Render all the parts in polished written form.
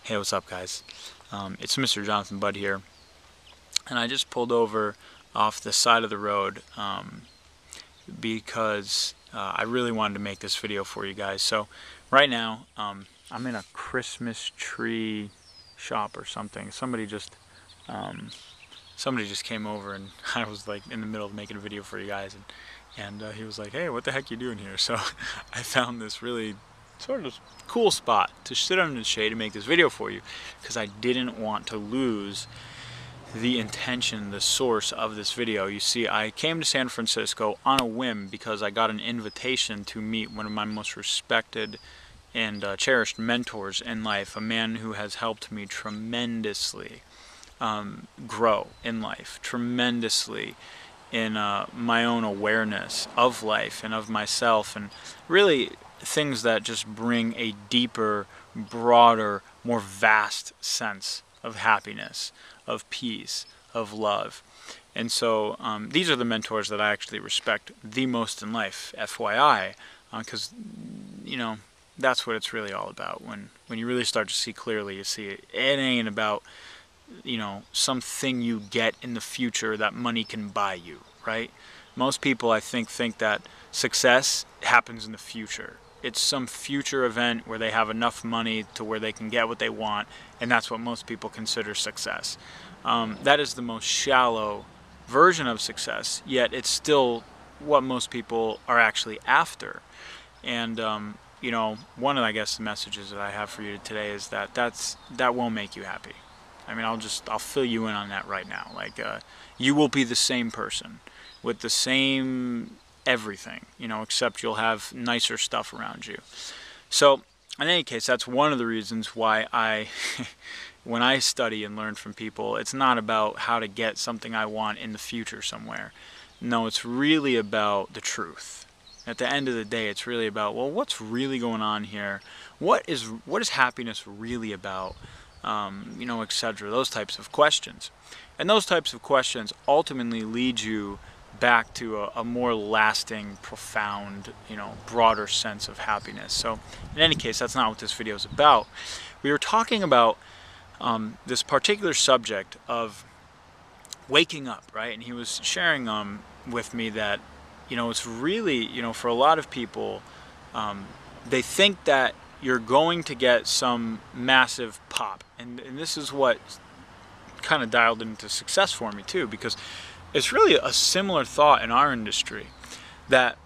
Hey, what's up, guys? It's Mr. Jonathan Budd here, and I just pulled over off the side of the road because I really wanted to make this video for you guys. So right now I'm in a Christmas tree shop or something. Somebody just came over, and I was like in the middle of making a video for you guys, and he was like, "Hey, what the heck you doing here?" So I found this really sort of cool spot to sit under the shade and make this video for you, because I didn't want to lose the intention, the source of this video. You see, I came to San Francisco on a whim because I got an invitation to meet one of my most respected and cherished mentors in life, a man who has helped me tremendously grow in life, tremendously in my own awareness of life and of myself, and really things that just bring a deeper, broader, more vast sense of happiness, of peace, of love. And so these are the mentors that I actually respect the most in life, FYI, because you know, that's what it's really all about. When you really start to see clearly, you see it ain't about, you know, something you get in the future that money can buy you, right? Most people, I think that success happens in the future. It's some future event where they have enough money to where they can get what they want, and that's what most people consider success. That is the most shallow version of success, yet it's still what most people are actually after. And you know, one of, I guess, the messages that I have for you today is that that won't make you happy. I mean, I'll fill you in on that right now. Like, you will be the same person with the same everything, you know, except you'll have nicer stuff around you. So, in any case, that's one of the reasons why when I study and learn from people, it's not about how to get something I want in the future somewhere. No, it's really about the truth. At the end of the day, it's really about, well, what's really going on here? What is happiness really about? You know, etc. Those types of questions. And those types of questions ultimately lead you back to a more lasting, profound, you know, broader sense of happiness. So in any case, that's not what this video is about. We were talking about this particular subject of waking up, right? And he was sharing with me that, you know, it's really, you know, for a lot of people, they think that you're going to get some massive pop. And this is what kind of dialed into success for me too, because it's really a similar thought in our industry, that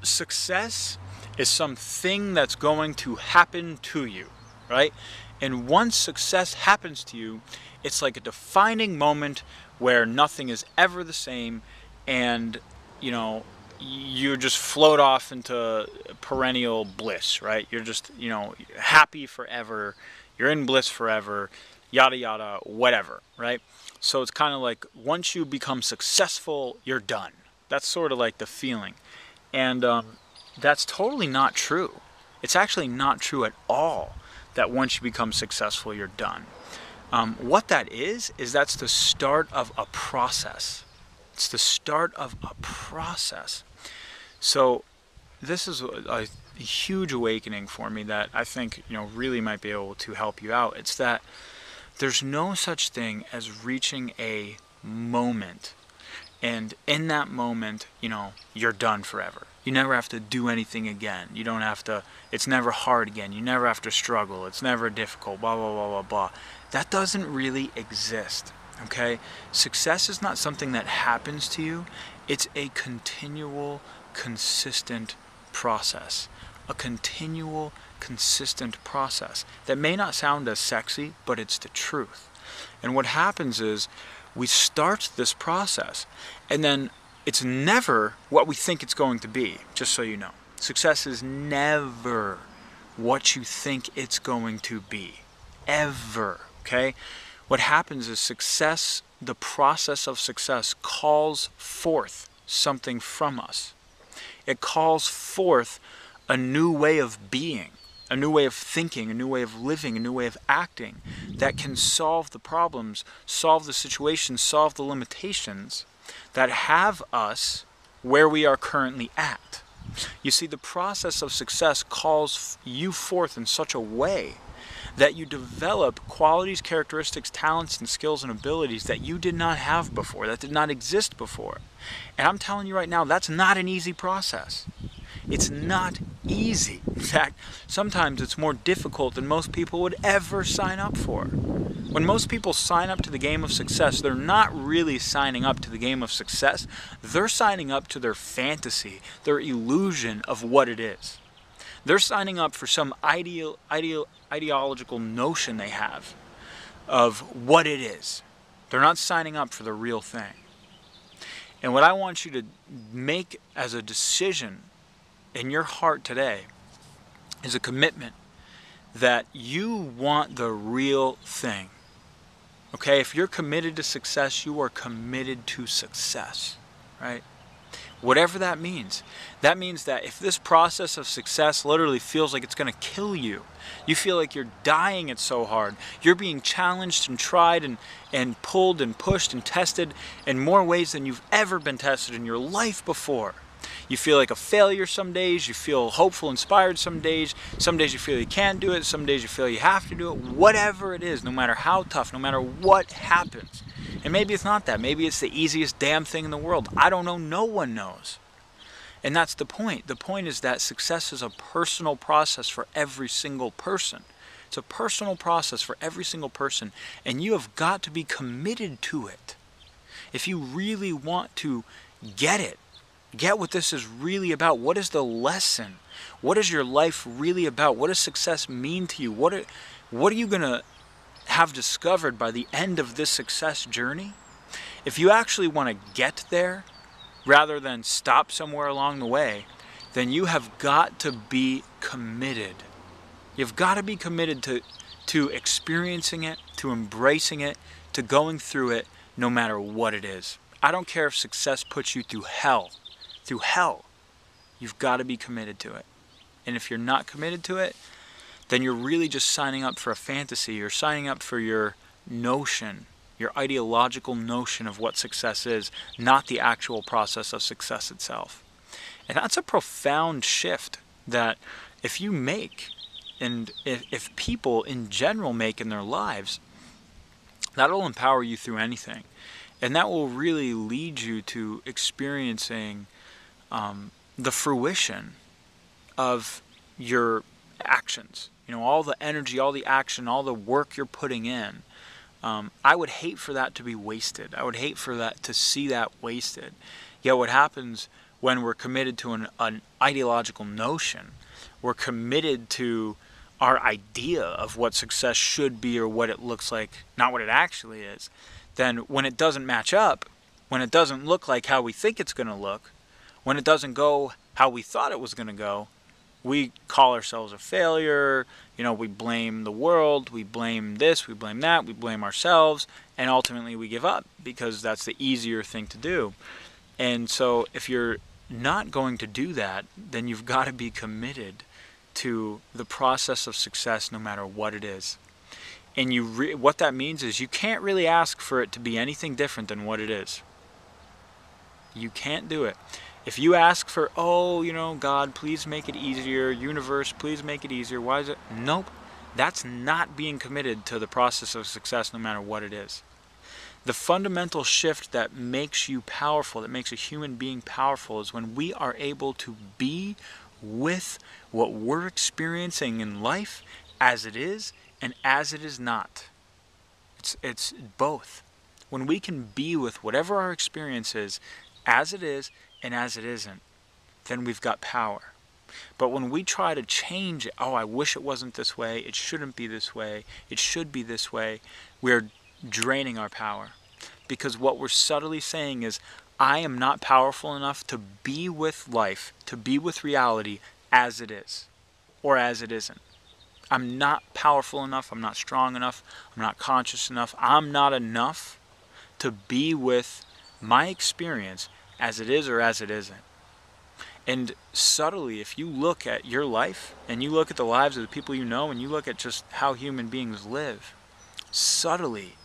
success is something that's going to happen to you, right? And once success happens to you, it's like a defining moment where nothing is ever the same, and you know, you just float off into perennial bliss, right? You're just, you know, happy forever, you're in bliss forever, yada yada, whatever, right? So it's kind of like once you become successful, you're done. That's sort of like the feeling. And that's totally not true. It's actually not true at all that once you become successful, you're done. What that is that's the start of a process. It's the start of a process. So this is a huge awakening for me that I think, you know, really might be able to help you out. It's that there's no such thing as reaching a moment, and in that moment, you know, you're done forever. You never have to do anything again. You don't have to, it's never hard again. You never have to struggle. It's never difficult, blah, blah, blah, blah, blah. That doesn't really exist, okay? Success is not something that happens to you. It's a continual, consistent process. A continual, consistent process that may not sound as sexy, but it's the truth. And what happens is we start this process, and then it's never what we think it's going to be, just so you know. Success is never what you think it's going to be, ever, okay? What happens is success, the process of success, calls forth something from us. It calls forth a new way of being, a new way of thinking, a new way of living, a new way of acting that can solve the problems, solve the situations, solve the limitations that have us where we are currently at. You see, the process of success calls you forth in such a way that you develop qualities, characteristics, talents, and skills and abilities that you did not have before, that did not exist before. And I'm telling you right now, that's not an easy process. It's not easy. In fact, sometimes it's more difficult than most people would ever sign up for. When most people sign up to the game of success, they're not really signing up to the game of success. They're signing up to their fantasy, their illusion of what it is. They're signing up for some ideological notion they have of what it is. They're not signing up for the real thing. And what I want you to make as a decision in your heart today is a commitment that you want the real thing. Okay, if you're committed to success, you are committed to success, right? Whatever that means. That means that if this process of success literally feels like it's going to kill you, you feel like you're dying it so hard, you're being challenged and tried and pulled and pushed and tested in more ways than you've ever been tested in your life before. You feel like a failure some days, you feel hopeful, inspired some days you feel you can't do it, some days you feel you have to do it, whatever it is, no matter how tough, no matter what happens. And maybe it's not that, maybe it's the easiest damn thing in the world. I don't know, no one knows. And that's the point. The point is that success is a personal process for every single person. It's a personal process for every single person, and you have got to be committed to it. If you really want to get it, get what this is really about. What is the lesson? What is your life really about? What does success mean to you? What are you going to have discovered by the end of this success journey? If you actually want to get there, rather than stop somewhere along the way, then you have got to be committed. You've got to be committed to experiencing it, to embracing it, to going through it, no matter what it is. I don't care if success puts you through hell. Through hell, you've got to be committed to it. And if you're not committed to it, then you're really just signing up for a fantasy. You're signing up for your notion, your ideological notion of what success is, not the actual process of success itself. And that's a profound shift that if you make, and if people in general make in their lives, that'll empower you through anything. And that will really lead you to experiencing the fruition of your actions. You know, all the energy, all the action, all the work you're putting in. I would hate for that to be wasted. I would hate for that to see that wasted. Yet what happens when we're committed to an ideological notion, we're committed to our idea of what success should be or what it looks like, not what it actually is, then when it doesn't match up, when it doesn't look like how we think it's going to look, when it doesn't go how we thought it was going to go, we call ourselves a failure, you know, we blame the world, we blame this, we blame that, we blame ourselves, and ultimately we give up because that's the easier thing to do. And so if you're not going to do that, then you've got to be committed to the process of success no matter what it is. And what that means is you can't really ask for it to be anything different than what it is. You can't do it. If you ask for, oh, you know, God, please make it easier, universe, please make it easier, why is it? Nope. That's not being committed to the process of success no matter what it is. The fundamental shift that makes you powerful, that makes a human being powerful, is when we are able to be with what we're experiencing in life as it is and as it is not. It's both. When we can be with whatever our experience is as it is and as it isn't, then we've got power. But when we try to change it, oh, I wish it wasn't this way, it shouldn't be this way, it should be this way, we're draining our power. Because what we're subtly saying is, I am not powerful enough to be with life, to be with reality as it is, or as it isn't. I'm not powerful enough, I'm not strong enough, I'm not conscious enough, I'm not enough to be with my experience as it is or as it isn't. And subtly, if you look at your life, and you look at the lives of the people you know, and you look at just how human beings live, subtly,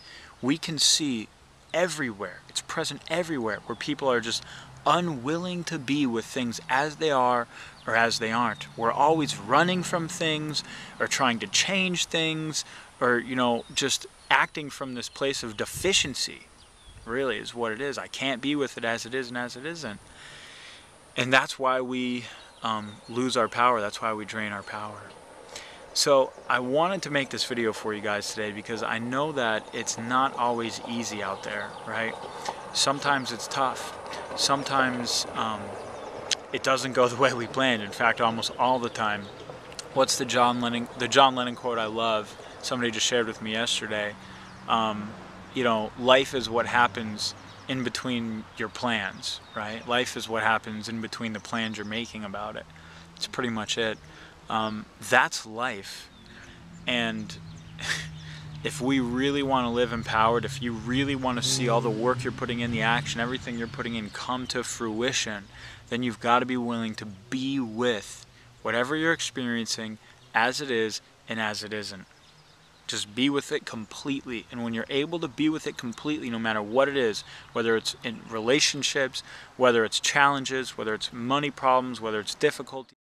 we can see everywhere, it's present everywhere, where people are just unwilling to be with things as they are or as they aren't. We're always running from things or trying to change things, or, you know, just acting from this place of deficiency, really is what it is. I can't be with it as it is and as it isn't. And that's why we lose our power. That's why we drain our power. So I wanted to make this video for you guys today because I know that it's not always easy out there, right? Sometimes it's tough. Sometimes it doesn't go the way we planned. In fact, almost all the time. What's the John Lennon quote I love? Somebody just shared with me yesterday. You know, life is what happens in between your plans, right? Life is what happens in between the plans you're making about it. It's pretty much it. That's life. And if we really want to live empowered, if you really want to see all the work you're putting in, the action, everything you're putting in come to fruition, then you've got to be willing to be with whatever you're experiencing as it is and as it isn't. Just be with it completely. And when you're able to be with it completely, no matter what it is, whether it's in relationships, whether it's challenges, whether it's money problems, whether it's difficulty,